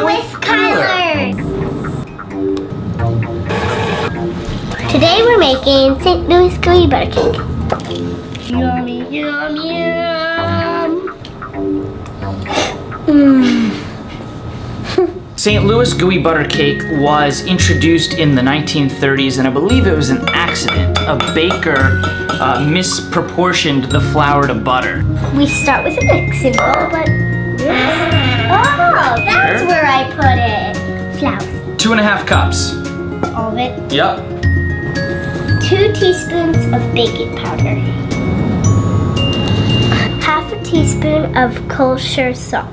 with colors. Today we're making St. Louis Gooey Butter Cake. Yummy, yum, yum. St. Louis Gooey Butter Cake was introduced in the 1930s, and I believe it was an accident. A baker misproportioned the flour to butter. We start with a mixing bowl, but oh, that's where I put it. Flour. 2.5 cups. All of it. Yep. 2 teaspoons of baking powder. Half a teaspoon of kosher salt.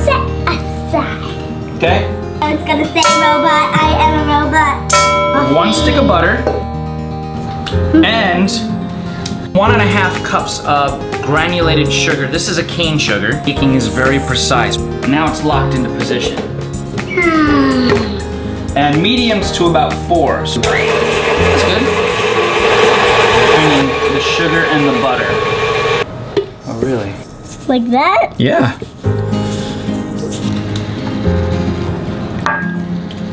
Set aside. Okay. It's gonna say robot, I am a robot. 1 stick of butter. And 1.5 cups of granulated sugar. This is a cane sugar. Baking is very precise. Now it's locked into position. And mediums to about 4. So that's good. I mean, the sugar and the butter. Oh, really? Like that? Yeah.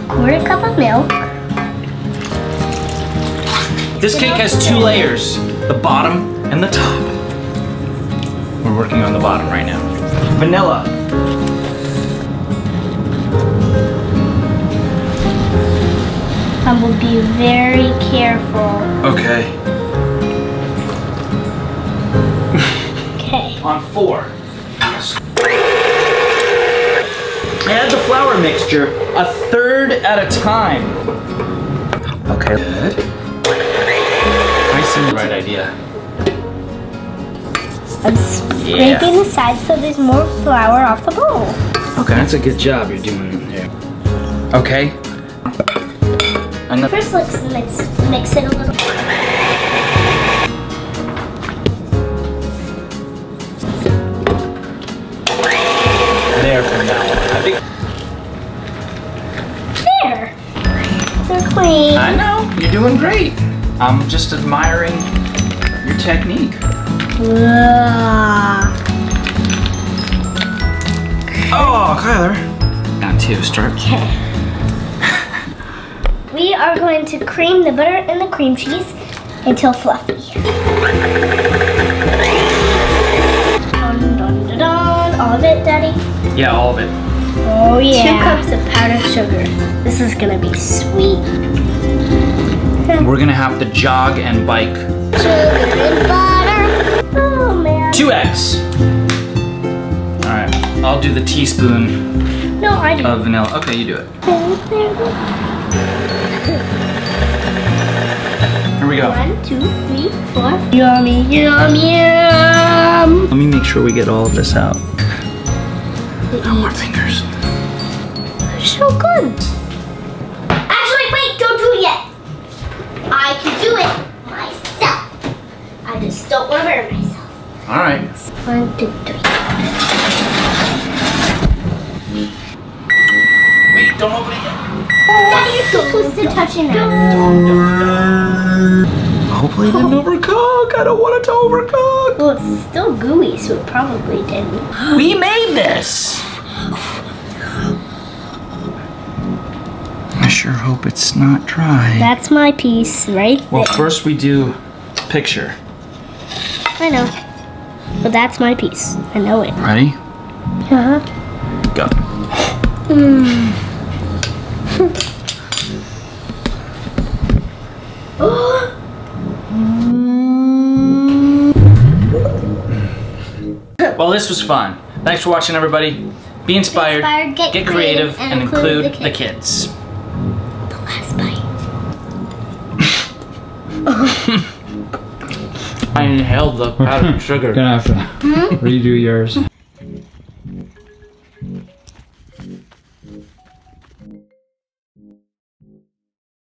1/4 cup of milk. This cake has 2 layers, the bottom and the top. We're working on the bottom right now. Vanilla. I will be very careful. Okay. Okay. On 4. Add the flour mixture 1/3 at a time. Okay. Good. I see the right idea. I'm scraping the sides so there's more flour off the bowl. Okay, that's a good job you're doing it there. Okay. First, let's mix it a little. There from now on. I think. There. They're clean. I know, you're doing great. I'm just admiring your technique. Oh, Kyler. Down 2, start. Okay. We are going to cream the butter and the cream cheese until fluffy. Dun, dun, dun, dun. All of it, Daddy? Yeah, all of it. Oh yeah. 2 cups of powdered sugar. This is gonna be sweet. We're gonna have to jog and bike. Sugar and butter. Oh man. 2 eggs. All right, I'll do the teaspoon No, I do. of vanilla. Okay, you do it. Here we go. 1, 2, 3, 4. Yummy, yum, yum. Let me make sure we get all of this out. No more fingers. So good. Actually, wait, don't do it yet. I can do it myself. I just don't want to burn myself. All right. 1, 2, 3. Wait, don't open it yet. Daddy, you're supposed to touch it now. Hopefully it didn't overcook. I don't want it to overcook. Well, it's still gooey, so it probably didn't. We made this. I sure hope it's not dry. That's my piece right Well, there. first we do picture. I know. But that's my piece. I know it. Ready? Uh-huh. Go. Well, this was fun. Thanks for watching, everybody. Be inspired, get creative, and include the kids. The last bite. I inhaled the powdered sugar. Gonna have to redo yours.